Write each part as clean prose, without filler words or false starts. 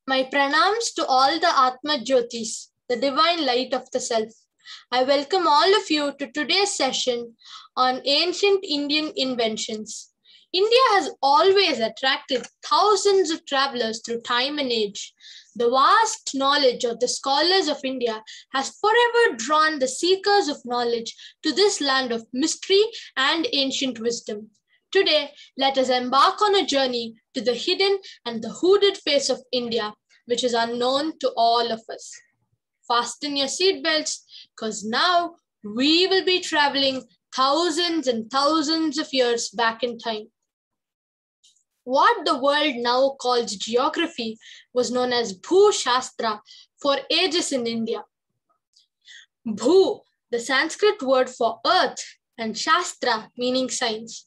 My pranams to all the Atma Jyotis, the divine light of the self. I welcome all of you to today's session on ancient Indian inventions. India has always attracted thousands of travelers through time and age. The vast knowledge of the scholars of India has forever drawn the seekers of knowledge to this land of mystery and ancient wisdom. Today, let us embark on a journey to the hidden and the hooded face of India, which is unknown to all of us. Fasten your seatbelts, because now we will be traveling thousands and thousands of years back in time. What the world now calls geography was known as Bhu-Shastra for ages in India. Bhu, the Sanskrit word for earth, and Shastra, meaning science.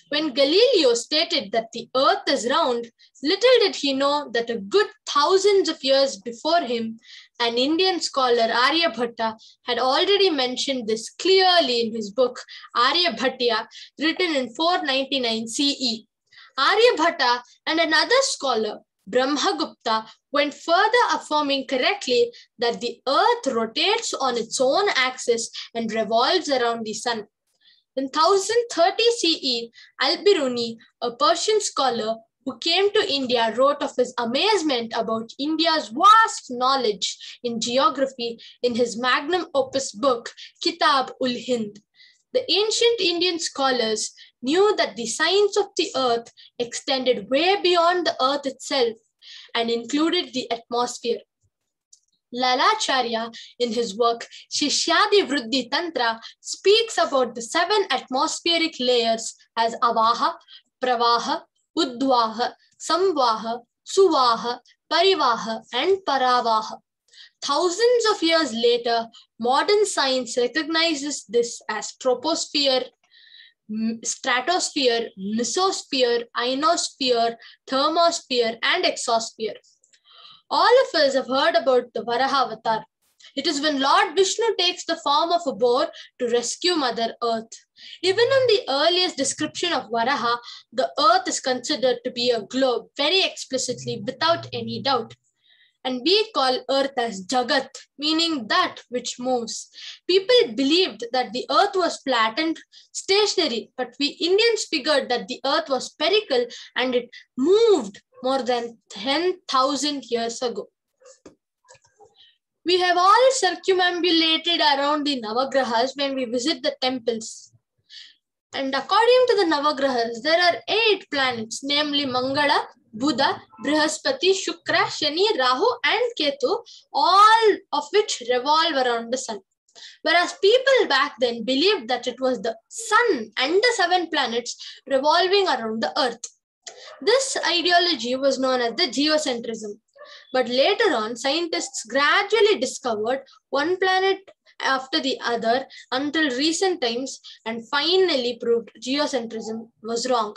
When Galileo stated that the earth is round, little did he know that a good thousands of years before him, an Indian scholar, Aryabhatta, had already mentioned this clearly in his book, Aryabhatya, written in 499 CE. Aryabhatta and another scholar, Brahmagupta, went further affirming correctly that the earth rotates on its own axis and revolves around the sun. In 1030 CE, Al-Biruni, a Persian scholar who came to India, wrote of his amazement about India's vast knowledge in geography in his magnum opus book, Kitab-ul-Hind. The ancient Indian scholars knew that the science of the earth extended way beyond the earth itself and included the atmosphere. Lalacharya, in his work Shishyadi Vriddhi Tantra, speaks about the 7 atmospheric layers as Avaha, Pravaha, Udvaha, Samvaha, Suvaha, Parivaha, and Paravaha. Thousands of years later, modern science recognizes this as troposphere, stratosphere, mesosphere, ionosphere, thermosphere, and exosphere. All of us have heard about the Varaha-avatar. It is when Lord Vishnu takes the form of a boar to rescue Mother Earth. Even in the earliest description of Varaha, the earth is considered to be a globe very explicitly without any doubt. And we call earth as Jagat, meaning that which moves. People believed that the earth was flat and stationary, but we Indians figured that the earth was spherical and it moved more than 10,000 years ago. We have all circumambulated around the Navagrahas when we visit the temples. And according to the Navagrahas, there are 8 planets, namely Mangala, Buddha, Brihaspati, Shukra, Shani, Rahu, and Ketu, all of which revolve around the sun. Whereas people back then believed that it was the sun and the 7 planets revolving around the earth. This ideology was known as the geocentrism. But later on, scientists gradually discovered one planet after the other until recent times and finally proved geocentrism was wrong.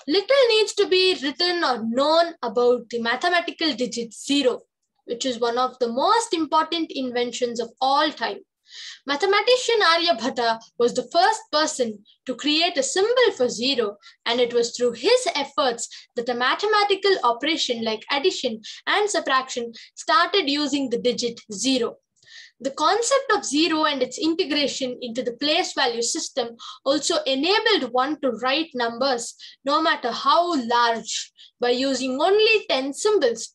Little needs to be written or known about the mathematical digit 0, which is one of the most important inventions of all time. Mathematician Aryabhatta was the first person to create a symbol for 0, and it was through his efforts that a mathematical operation like addition and subtraction started using the digit 0. The concept of 0 and its integration into the place value system also enabled one to write numbers, no matter how large, by using only 10 symbols.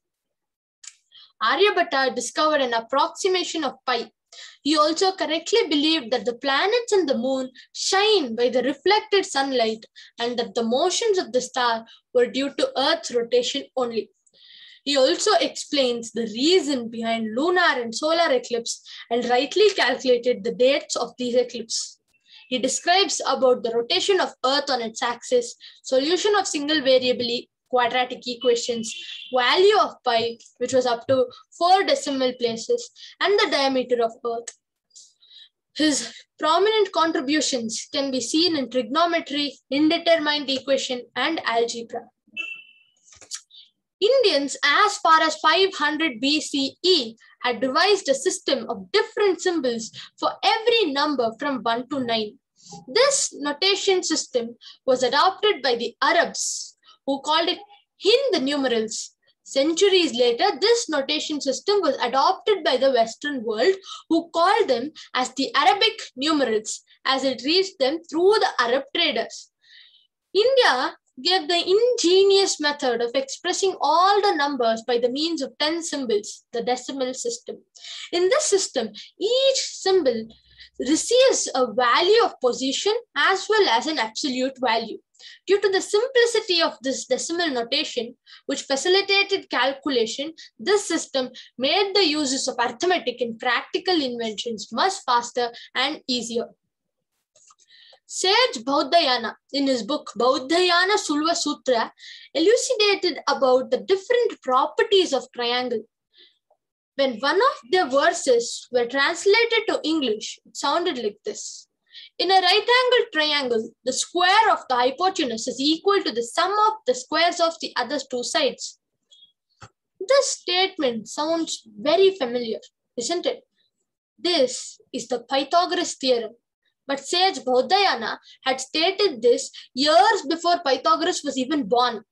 Aryabhatta discovered an approximation of pi. He also correctly believed that the planets and the moon shine by the reflected sunlight and that the motions of the star were due to Earth's rotation only. He also explains the reason behind lunar and solar eclipse and rightly calculated the dates of these eclipses. He describes about the rotation of Earth on its axis, solution of single variable quadratic equations, value of pi, which was up to 4 decimal places, and the diameter of Earth. His prominent contributions can be seen in trigonometry, indeterminate equation, and algebra. Indians, as far as 500 BCE, had devised a system of different symbols for every number from 1 to 9. This notation system was adopted by the Arabs, who called it Hind numerals, Centuries later, this notation system was adopted by the Western world, who called them as the Arabic numerals, as it reached them through the Arab traders. India gave the ingenious method of expressing all the numbers by the means of 10 symbols, the decimal system. In this system, each symbol receives a value of position as well as an absolute value. Due to the simplicity of this decimal notation, which facilitated calculation, this system made the uses of arithmetic and practical inventions much faster and easier. Sage Bauddhayana, in his book Bauddhayana Sulva Sutra, elucidated about the different properties of triangle. When one of their verses were translated to English, it sounded like this. In a right-angled triangle, the square of the hypotenuse is equal to the sum of the squares of the other two sides. This statement sounds very familiar, isn't it? This is the Pythagoras theorem. But sage Bauddhayana had stated this years before Pythagoras was even born.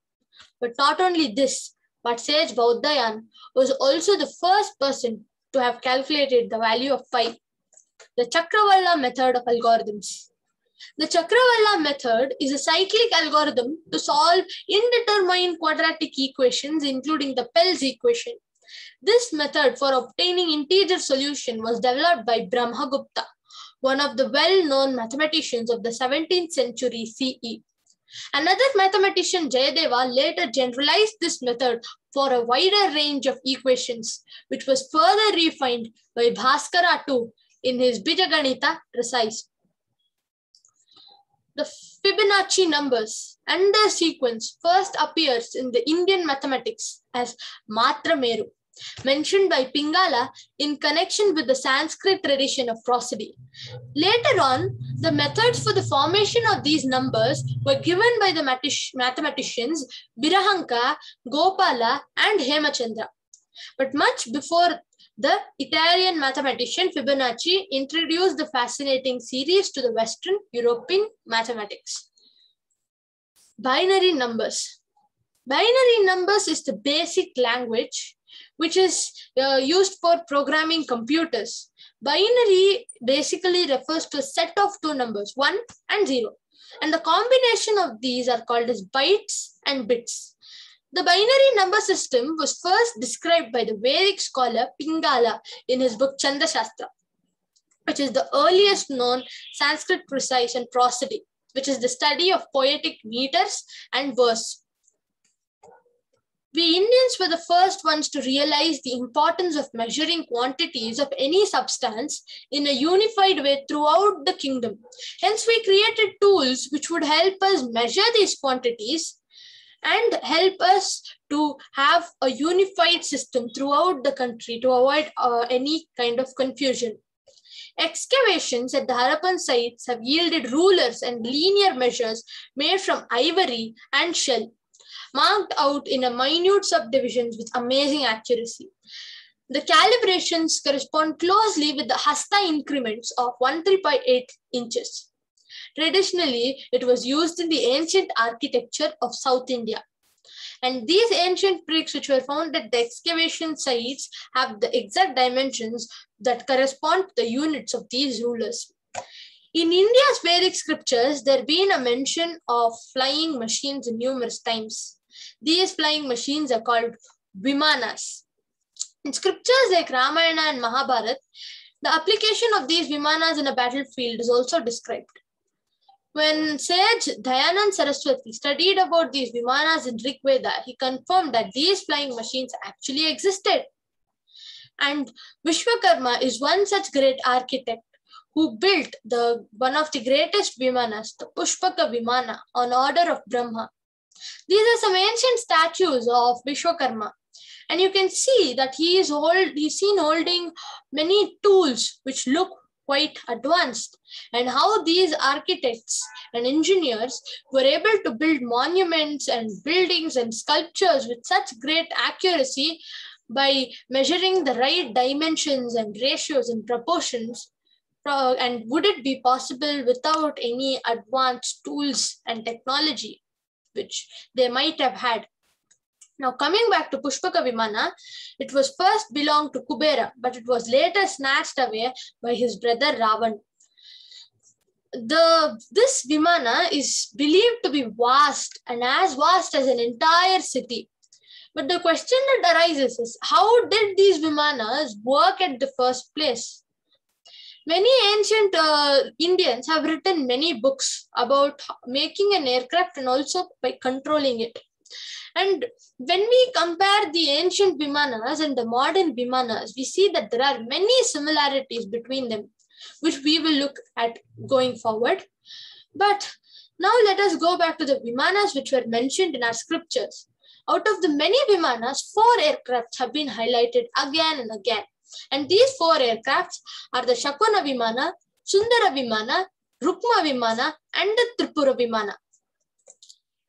But not only this, but sage Bauddhayana was also the first person to have calculated the value of pi. The Chakravala method of algorithms. The Chakravala method is a cyclic algorithm to solve indeterminate quadratic equations, including the Pell's equation. This method for obtaining integer solution was developed by Brahmagupta, one of the well-known mathematicians of the 17th century CE. Another mathematician, Jayadeva, later generalized this method for a wider range of equations, which was further refined by Bhaskara too in his Bijaganita Precise. The Fibonacci numbers and their sequence first appears in the Indian mathematics as Matrameru, mentioned by Pingala in connection with the Sanskrit tradition of prosody. Later on, the methods for the formation of these numbers were given by the mathematicians Birahanka, Gopala, and Hemachandra. But much before, the Italian mathematician Fibonacci introduced the fascinating series to the Western European mathematics. Binary numbers. Binary numbers is the basic language which is used for programming computers. Binary basically refers to a set of two numbers, 1 and 0. And the combination of these are called as bytes and bits. The binary number system was first described by the Vedic scholar Pingala in his book Chandahśāstra, which is the earliest known Sanskrit precise and prosody, which is the study of poetic meters and verse. We Indians were the first ones to realize the importance of measuring quantities of any substance in a unified way throughout the kingdom. Hence, we created tools which would help us measure these quantities and help us to have a unified system throughout the country to avoid any kind of confusion. Excavations at the Harappan sites have yielded rulers and linear measures made from ivory and shell, marked out in a minute subdivisions with amazing accuracy. The calibrations correspond closely with the hasta increments of 1/3/8 inches. Traditionally, it was used in the ancient architecture of South India. And these ancient bricks which were found at the excavation sites have the exact dimensions that correspond to the units of these rulers. In India's Vedic scriptures, there has been a mention of flying machines in numerous times. These flying machines are called Vimanas. In scriptures like Ramayana and Mahabharata, the application of these Vimanas in a battlefield is also described. When sage Dayanand Saraswati studied about these Vimanas in Rig Veda, he confirmed that these flying machines actually existed. And Vishwakarma is one such great architect who built one of the greatest Vimanas, the Pushpaka Vimana, on order of Brahma. These are some ancient statues of Vishwakarma. And you can see that he's seen holding many tools which look quite advanced, and how these architects and engineers were able to build monuments and buildings and sculptures with such great accuracy by measuring the right dimensions and ratios and proportions. And would it be possible without any advanced tools and technology which they might have had? Now coming back to Pushpaka Vimana, it was first belonged to Kubera, but it was later snatched away by his brother Ravan. This Vimana is believed to be vast and as vast as an entire city. But the question that arises is, how did these Vimanas work at the first place? Many ancient Indians have written many books about making an aircraft and also by controlling it. And when we compare the ancient Vimanas and the modern Vimanas, we see that there are many similarities between them, which we will look at going forward. But now let us go back to the Vimanas which were mentioned in our scriptures. Out of the many Vimanas, 4 aircrafts have been highlighted again and again. And these 4 aircrafts are the Shakuna Vimana, Sundara Vimana, Rukma Vimana, and the Tripura Vimana.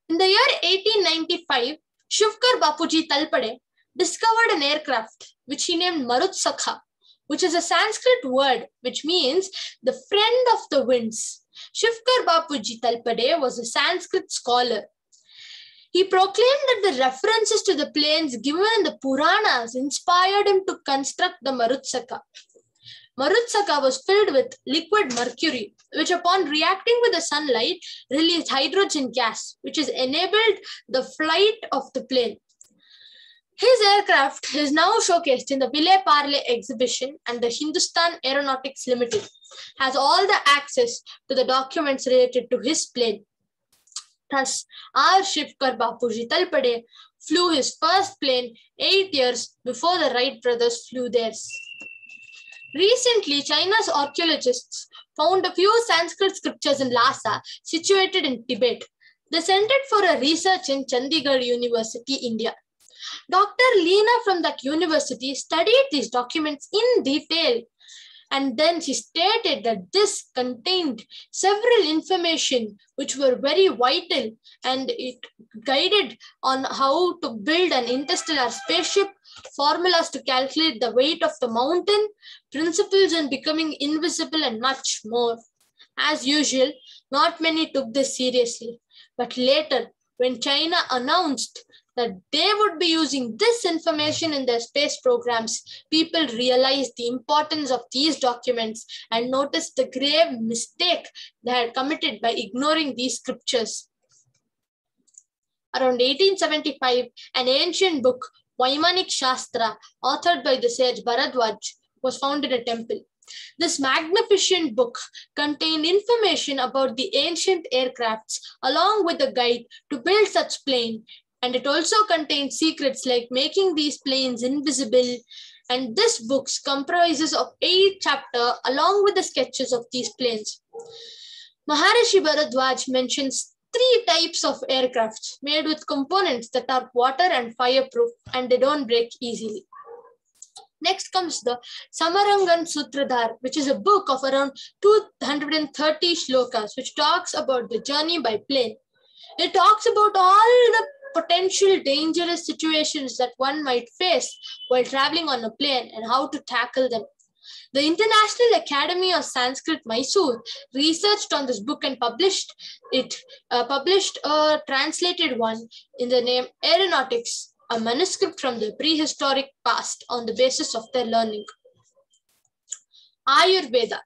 In the year 1895, Shivkar Bapuji Talpade discovered an aircraft which he named Marutsakha, which is a Sanskrit word which means the friend of the winds. Shivkar Bapuji Talpade was a Sanskrit scholar. He proclaimed that the references to the planes given in the Puranas inspired him to construct the Marutsakha. Marutsakha was filled with liquid mercury, which upon reacting with the sunlight released hydrogen gas, which has enabled the flight of the plane. His aircraft is now showcased in the Ville Parle exhibition, and the Hindustan Aeronautics Limited has all the access to the documents related to his plane. Thus, our Shivkar Bapuji Talpade flew his first plane 8 years before the Wright brothers flew theirs. Recently, China's archaeologists found a few Sanskrit scriptures in Lhasa, situated in Tibet. They sent it for a research in Chandigarh University, India. Dr. Leena from that university studied these documents in detail, and then she stated that this contained several information which were very vital, and it guided on how to build an interstellar spaceship, formulas to calculate the weight of the mountain, principles on becoming invisible, and much more. As usual, not many took this seriously, but later, when China announced that they would be using this information in their space programs, people realized the importance of these documents and noticed the grave mistake they had committed by ignoring these scriptures. Around 1875, an ancient book, Vaimanic Shastra, authored by the sage Bharadwaj, was found in a temple. This magnificent book contained information about the ancient aircrafts along with a guide to build such plane, and it also contained secrets like making these planes invisible. And this book comprises of 8 chapters along with the sketches of these planes. Maharishi Bharadwaj mentions 3 types of aircrafts made with components that are water and fireproof, and they don't break easily. Next comes the Samarangan Sutradhar, which is a book of around 230 shlokas, which talks about the journey by plane. It talks about all the potential dangerous situations that one might face while traveling on a plane and how to tackle them. The International Academy of Sanskrit, Mysore, researched on this book and published a translated one in the name Aeronautics, a manuscript from the prehistoric past on the basis of their learning. Ayurveda,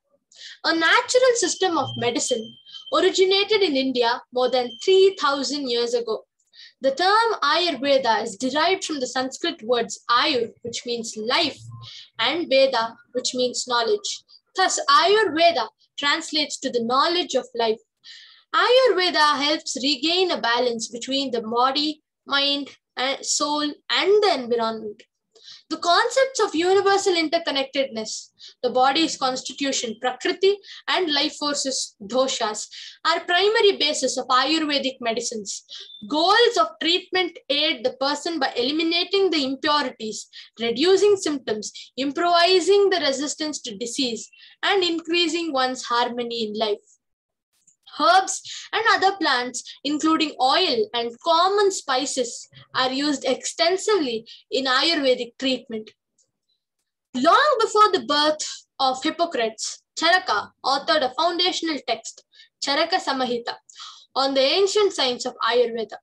a natural system of medicine, originated in India more than 3,000 years ago. The term Ayurveda is derived from the Sanskrit words Ayur, which means life, and Veda, which means knowledge. Thus, Ayurveda translates to the knowledge of life. Ayurveda helps regain a balance between the body, mind, and soul, and the environment. The concepts of universal interconnectedness, the body's constitution, Prakriti, and life forces, doshas, are primary basis of Ayurvedic medicines. Goals of treatment aid the person by eliminating the impurities, reducing symptoms, improvising the resistance to disease, and increasing one's harmony in life. Herbs and other plants, including oil and common spices, are used extensively in Ayurvedic treatment. Long before the birth of Hippocrates, Charaka authored a foundational text, Charaka Samahita, on the ancient science of Ayurveda.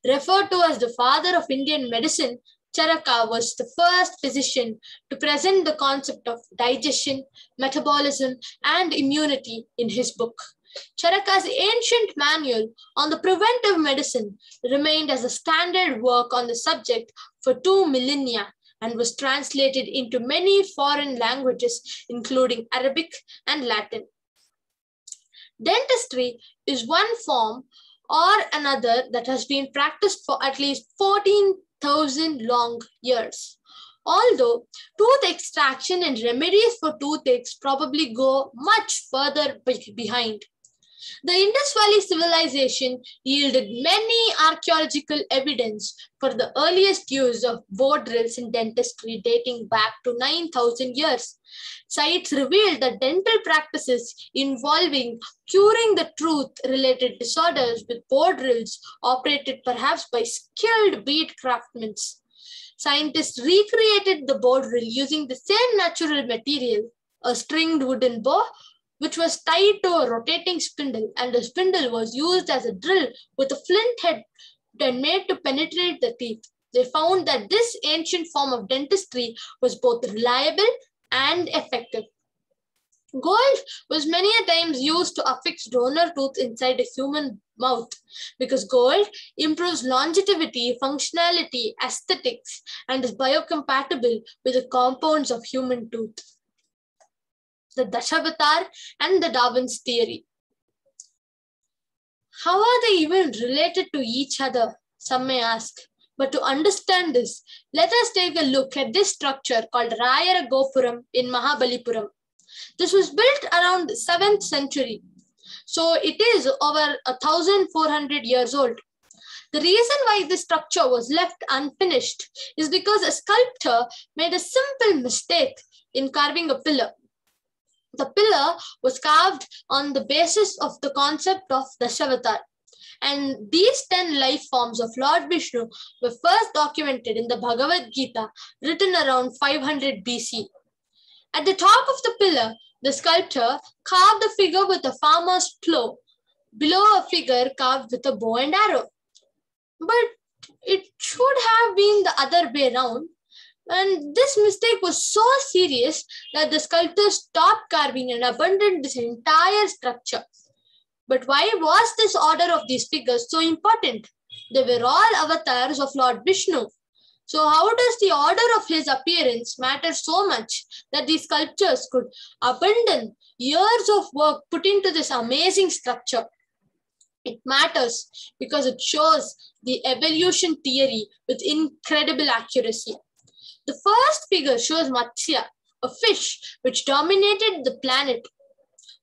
Referred to as the father of Indian medicine, Charaka was the first physician to present the concept of digestion, metabolism, and immunity in his book. Charaka's ancient manual on the preventive medicine remained as a standard work on the subject for 2 millennia and was translated into many foreign languages, including Arabic and Latin. Dentistry is one form or another that has been practiced for at least 14,000 long years. Although tooth extraction and remedies for toothaches probably go much further behind. The Indus Valley civilization yielded many archaeological evidence for the earliest use of bore drills in dentistry dating back to 9,000 years. Sites revealed that dental practices involving curing the tooth-related disorders with bore drills operated perhaps by skilled bead craftsmen. Scientists recreated the bore drill using the same natural material, a stringed wooden bow, which was tied to a rotating spindle, and the spindle was used as a drill with a flint head and made to penetrate the teeth. They found that this ancient form of dentistry was both reliable and effective. Gold was many a times used to affix donor tooth inside a human mouth because gold improves longevity, functionality, aesthetics, and is biocompatible with the compounds of human tooth. The DASHAVATARA and the DARVIN'S theory. How are they even related to each other? Some may ask. But to understand this, let us take a look at this structure called Rayara Gopuram in Mahabalipuram. This was built around the 7th century. So it is over 1,400 years old. The reason why this structure was left unfinished is because a sculptor made a simple mistake in carving a pillar. The pillar was carved on the basis of the concept of Dashavatara. And these 10 life forms of Lord Vishnu were first documented in the Bhagavad Gita, written around 500 BC. At the top of the pillar, the sculptor carved a figure with a farmer's plow, below a figure carved with a bow and arrow. But it should have been the other way around. And this mistake was so serious that the sculptor stopped carving and abandoned this entire structure. But why was this order of these figures so important? They were all avatars of Lord Vishnu. So how does the order of his appearance matter so much that these sculptures could abandon years of work put into this amazing structure? It matters because it shows the evolution theory with incredible accuracy. The first figure shows Matsya, a fish which dominated the planet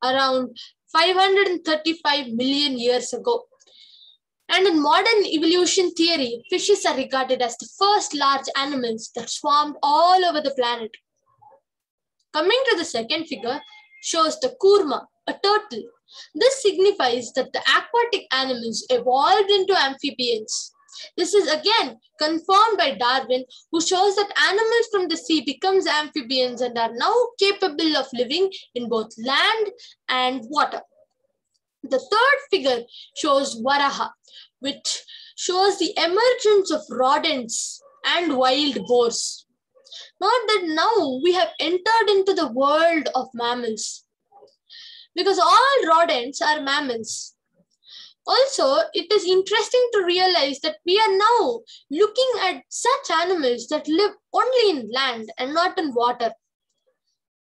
around 535 million years ago. And in modern evolution theory, fishes are regarded as the first large animals that swarmed all over the planet. Coming to the second figure, shows the kurma, a turtle. This signifies that the aquatic animals evolved into amphibians. This is again confirmed by Darwin, who shows that animals from the sea becomes amphibians and are now capable of living in both land and water. The third figure shows Varaha, which shows the emergence of rodents and wild boars. Not that now we have entered into the world of mammals, because all rodents are mammals. Also, it is interesting to realize that we are now looking at such animals that live only in land and not in water.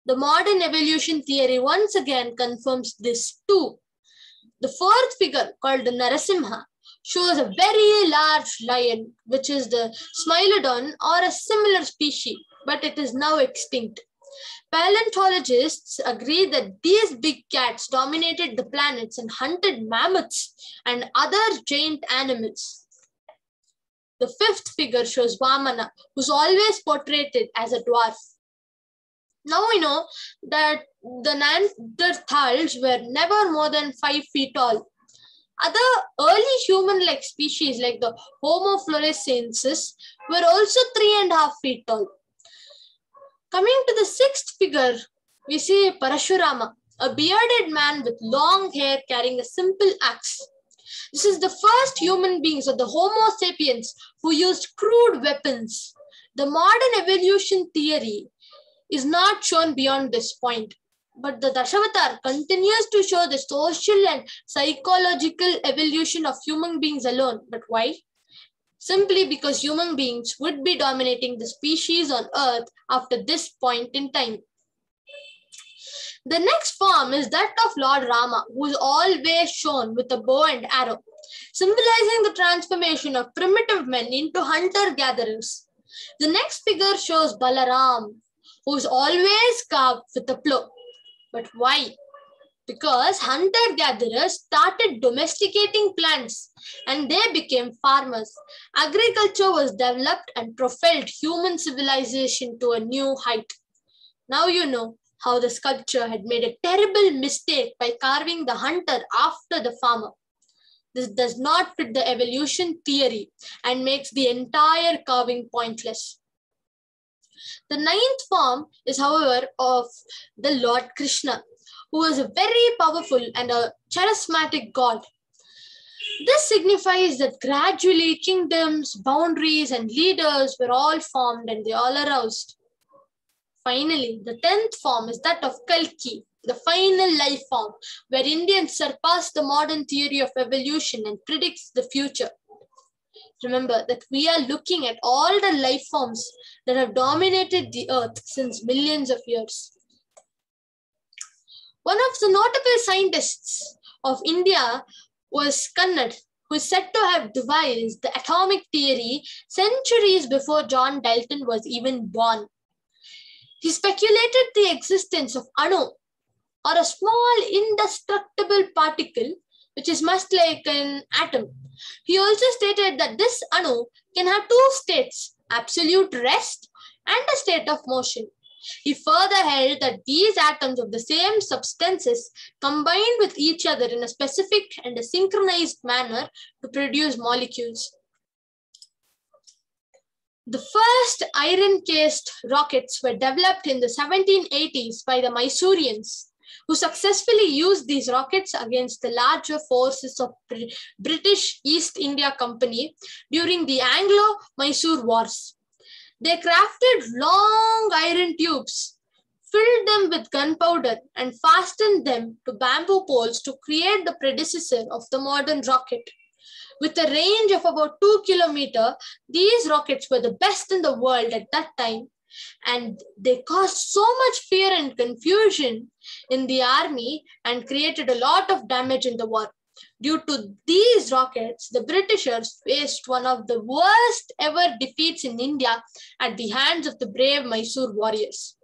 The modern evolution theory once again confirms this too. The fourth figure, called the Narasimha, shows a very large lion, which is the Smilodon or a similar species, but it is now extinct. Paleontologists agree that these big cats dominated the planets and hunted mammoths and other giant animals. The fifth figure shows Vamana, who's always portrayed as a dwarf. Now we know that the Neanderthals were never more than 5 feet tall. Other early human-like species like the Homo floresiensis were also 3.5 feet tall. Coming to the sixth figure, we see Parashurama, a bearded man with long hair carrying a simple axe. This is the first human beings or the Homo sapiens who used crude weapons. The modern evolution theory is not shown beyond this point. But the DASHAVATARA continues to show the social and psychological evolution of human beings alone. But why? Simply because human beings would be dominating the species on Earth after this point in time. The next form is that of Lord Rama, who is always shown with a bow and arrow, symbolizing the transformation of primitive men into hunter-gatherers. The next figure shows Balaram, who is always carved with a plow. But why? Because hunter-gatherers started domesticating plants and they became farmers. Agriculture was developed and propelled human civilization to a new height. Now you know how the sculpture had made a terrible mistake by carving the hunter after the farmer. This does not fit the evolution theory and makes the entire carving pointless. The ninth form is, however, of the Lord Krishna, who was a very powerful and a charismatic god. This signifies that gradually kingdoms, boundaries, and leaders were all formed and they all aroused. Finally, the 10th form is that of Kalki, the final life form, where Indians surpass the modern theory of evolution and predicts the future. Remember that we are looking at all the life forms that have dominated the earth since millions of years. One of the notable scientists of India was Kannad, who is said to have devised the atomic theory centuries before John Dalton was even born. He speculated the existence of Anu, or a small indestructible particle, which is much like an atom. He also stated that this Anu can have two states, absolute rest and a state of motion. He further held that these atoms of the same substances combine with each other in a specific and a synchronized manner to produce molecules. The first iron-cased rockets were developed in the 1780s by the Mysoreans, who successfully used these rockets against the larger forces of British East India Company during the Anglo-Mysore Wars. They crafted long iron tubes, filled them with gunpowder, and fastened them to bamboo poles to create the predecessor of the modern rocket. With a range of about 2 kilometers, these rockets were the best in the world at that time, and they caused so much fear and confusion in the army and created a lot of damage in the war. Due to these rockets, the Britishers faced one of the worst ever defeats in India at the hands of the brave Mysore warriors.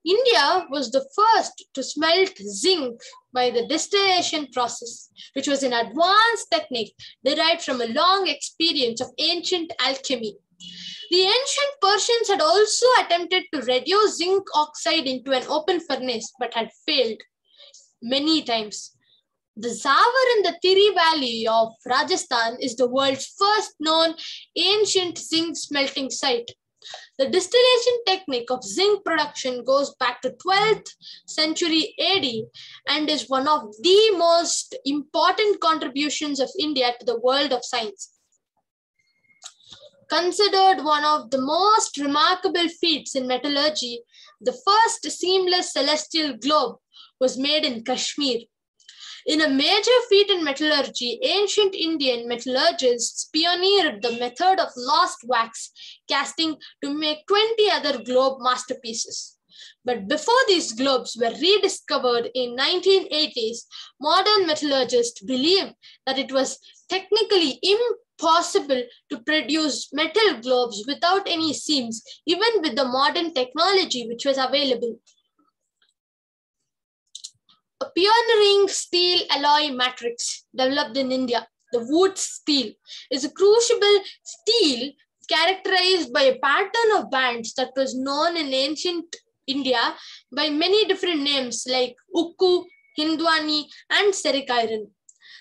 India was the first to smelt zinc by the distillation process, which was an advanced technique derived from a long experience of ancient alchemy. The ancient Persians had also attempted to reduce zinc oxide into an open furnace, but had failed many times. The Zawar in the Tiri Valley of Rajasthan is the world's first known ancient zinc smelting site. The distillation technique of zinc production goes back to 12th century AD and is one of the most important contributions of India to the world of science. Considered one of the most remarkable feats in metallurgy, the first seamless celestial globe was made in Kashmir. In a major feat in metallurgy, ancient Indian metallurgists pioneered the method of lost wax casting to make 20 other globe masterpieces. But before these globes were rediscovered in 1980s, modern metallurgists believed that it was technically impossible to produce metal globes without any seams, even with the modern technology which was available. A pioneering steel alloy matrix developed in India, the Wootz Steel, is a crucible steel characterized by a pattern of bands that was known in ancient India by many different names like Ukku, Hindwani, and Serik iron.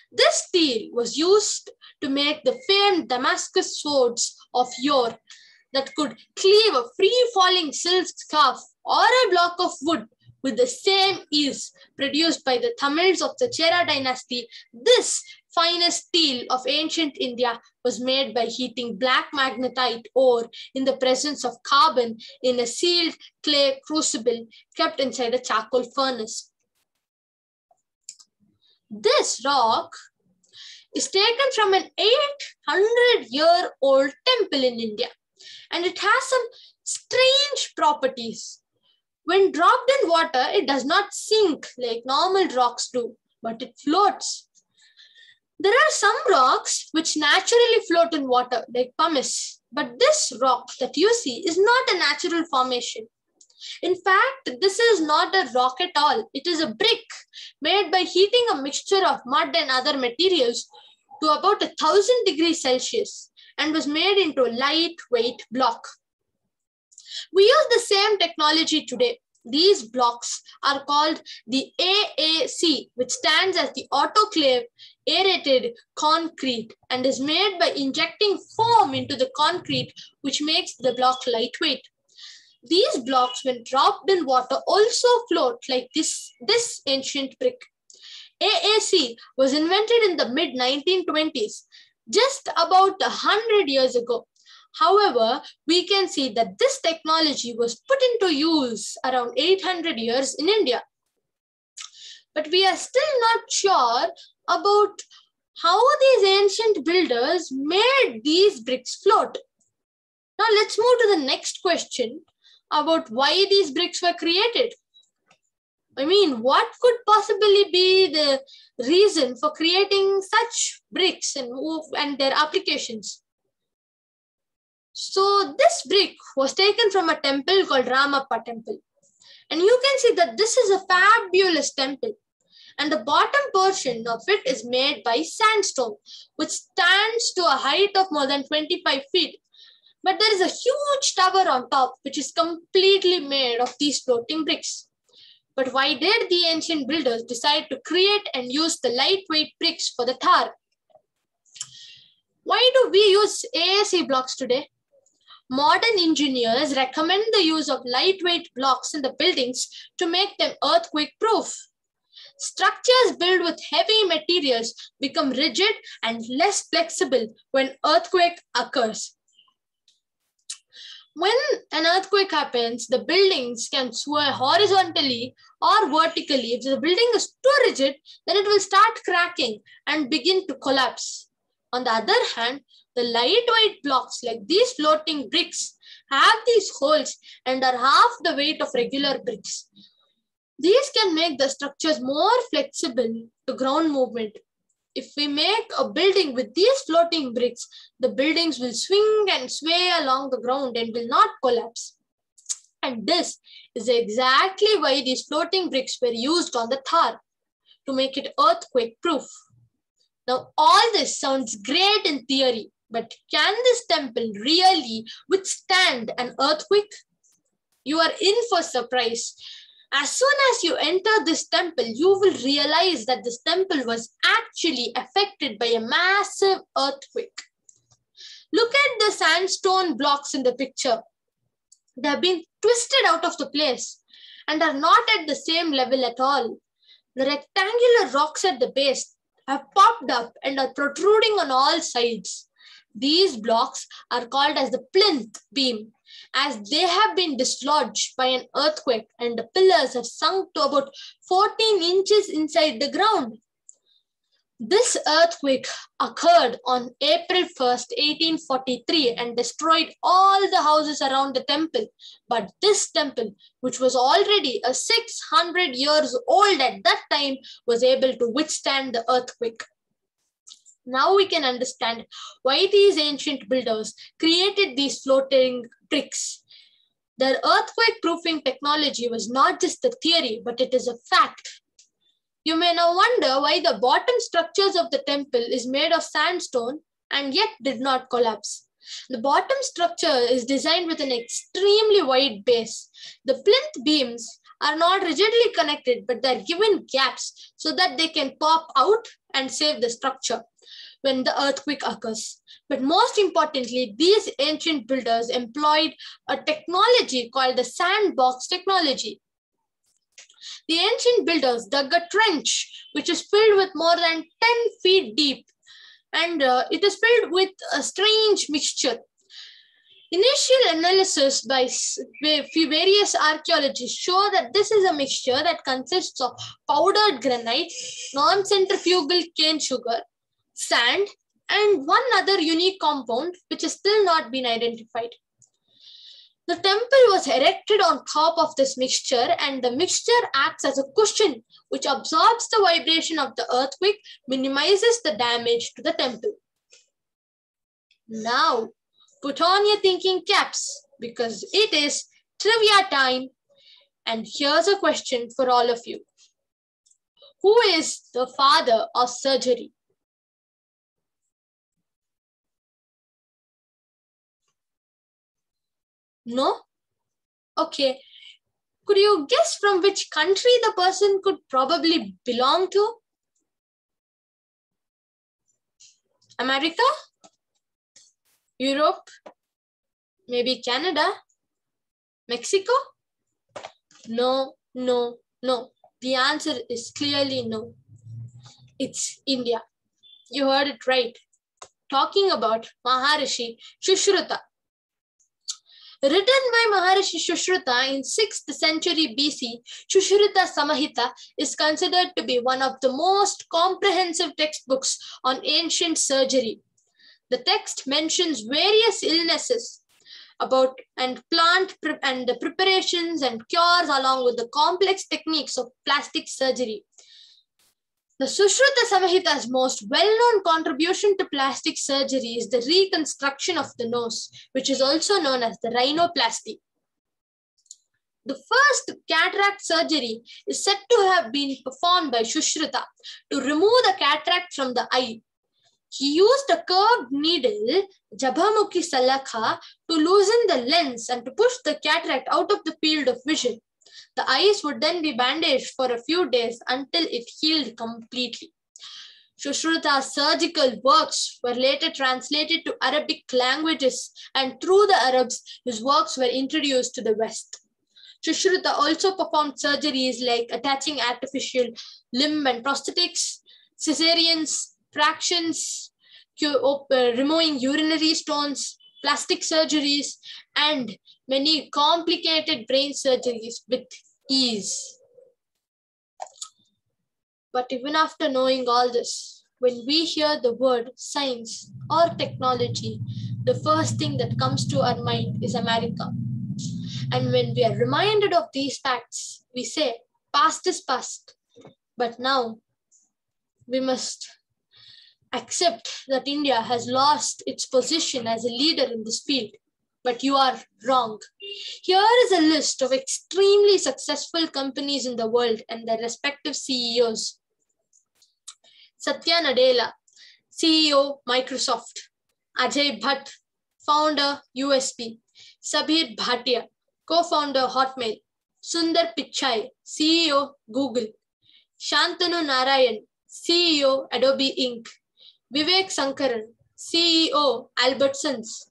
This steel was used to make the famed Damascus swords of yore that could cleave a free-falling silk scarf or a block of wood with the same ease produced by the Tamils of the Chera dynasty. This finest steel of ancient India was made by heating black magnetite ore in the presence of carbon in a sealed clay crucible kept inside a charcoal furnace. This rock is taken from an 800-year-old temple in India, and it has some strange properties. When dropped in water, it does not sink like normal rocks do, but it floats. There are some rocks which naturally float in water, like pumice, but this rock that you see is not a natural formation. In fact, this is not a rock at all. It is a brick made by heating a mixture of mud and other materials to about 1,000 degrees Celsius and was made into a lightweight block. We use the same technology today. These blocks are called the AAC, which stands as the autoclave aerated concrete and is made by injecting foam into the concrete, which makes the block lightweight. These blocks, when dropped in water, also float like this ancient brick. AAC was invented in the mid-1920s, just about 100 years ago. However, we can see that this technology was put into use around 800 years in India. But we are still not sure about how these ancient builders made these bricks float. Now let's move to the next question about why these bricks were created. I mean, what could possibly be the reason for creating such bricks and their applications? So this brick was taken from a temple called Ramappa temple. And you can see that this is a fabulous temple. And the bottom portion of it is made by sandstone, which stands to a height of more than 25 feet. But there is a huge tower on top, which is completely made of these floating bricks. But why did the ancient builders decide to create and use the lightweight bricks for the tower? Why do we use AAC blocks today? Modern engineers recommend the use of lightweight blocks in the buildings to make them earthquake-proof. Structures built with heavy materials become rigid and less flexible when earthquake occurs. When an earthquake happens, the buildings can sway horizontally or vertically. If the building is too rigid, then it will start cracking and begin to collapse. On the other hand, the lightweight blocks like these floating bricks have these holes and are half the weight of regular bricks. These can make the structures more flexible to ground movement. If we make a building with these floating bricks, the buildings will swing and sway along the ground and will not collapse. And this is exactly why these floating bricks were used on the Thar, to make it earthquake-proof. Now, all this sounds great in theory, but can this temple really withstand an earthquake? You are in for surprise. As soon as you enter this temple, you will realize that this temple was actually affected by a massive earthquake. Look at the sandstone blocks in the picture. They have been twisted out of the place and are not at the same level at all. The rectangular rocks at the base have popped up and are protruding on all sides. These blocks are called as the plinth beam, as they have been dislodged by an earthquake and the pillars have sunk to about 14 inches inside the ground. This earthquake occurred on April 1st, 1843 and destroyed all the houses around the temple. But this temple, which was already 600 years old at that time, was able to withstand the earthquake. Now we can understand why these ancient builders created these floating bricks. Their earthquake-proofing technology was not just a theory, but it is a fact. You may now wonder why the bottom structures of the temple is made of sandstone and yet did not collapse. The bottom structure is designed with an extremely wide base. The plinth beams are not rigidly connected, but they are given gaps so that they can pop out and save the structure when the earthquake occurs. But most importantly, these ancient builders employed a technology called the sandbox technology. The ancient builders dug a trench which is filled with more than 10 feet deep, and it is filled with a strange mixture. Initial analysis by various archaeologists show that this is a mixture that consists of powdered granite, non-centrifugal cane sugar, sand, and one other unique compound which has still not been identified. The temple was erected on top of this mixture, and the mixture acts as a cushion which absorbs the vibration of the earthquake, minimizes the damage to the temple. Now, put on your thinking caps because it is trivia time. And here's a question for all of you. Who is the father of surgery? No? Okay. Could you guess from which country the person could probably belong to? America? Europe? Maybe Canada? Mexico? No, no, no. The answer is clearly no. It's India. You heard it right. Talking about Maharishi Sushruta. Written by Maharishi Sushruta in 6th century BC, Sushruta Samahita is considered to be one of the most comprehensive textbooks on ancient surgery. The text mentions various illnesses and the preparations and cures along with the complex techniques of plastic surgery. The Sushruta Samhita's most well-known contribution to plastic surgery is the reconstruction of the nose, which is also known as the rhinoplasty. The first cataract surgery is said to have been performed by Sushruta to remove the cataract from the eye. He used a curved needle, Jabhamukhi Salakha, to loosen the lens and to push the cataract out of the field of vision. The eyes would then be bandaged for a few days until it healed completely. Sushruta's surgical works were later translated to Arabic languages, and through the Arabs, his works were introduced to the West. Sushruta also performed surgeries like attaching artificial limb and prosthetics, cesareans, fractions, removing urinary stones, plastic surgeries, and many complicated brain surgeries with ease. But even after knowing all this, when we hear the word science or technology, the first thing that comes to our mind is America. And when we are reminded of these facts, we say, past is past. But now, we must accept that India has lost its position as a leader in this field. But you are wrong. Here is a list of extremely successful companies in the world and their respective CEOs. Satya Nadella, CEO, Microsoft. Ajay Bhatt, founder, USB. Sabir Bhatia, co-founder, Hotmail. Sundar Pichai, CEO, Google. Shantanu Narayan, CEO, Adobe Inc. Vivek Sankaran, CEO, Albertsons.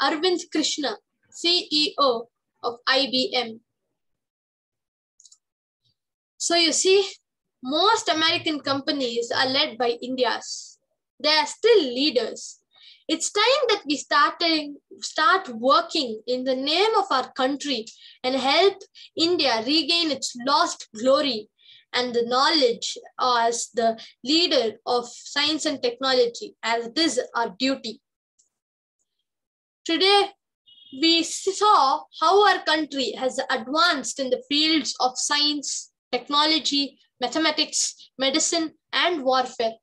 Arvind Krishna, CEO of IBM. So you see, most American companies are led by Indians. They are still leaders. It's time that we start working in the name of our country and help India regain its lost glory and the knowledge as the leader of science and technology, as it is our duty. Today, we saw how our country has advanced in the fields of science, technology, mathematics, medicine, and warfare.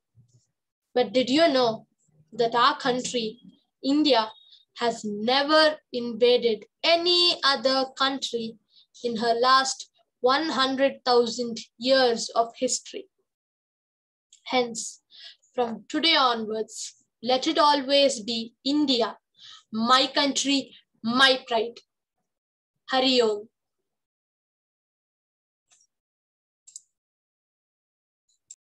But did you know that our country, India, has never invaded any other country in her last 100,000 years of history? Hence, from today onwards, let it always be India, my country, my pride. Hari Om.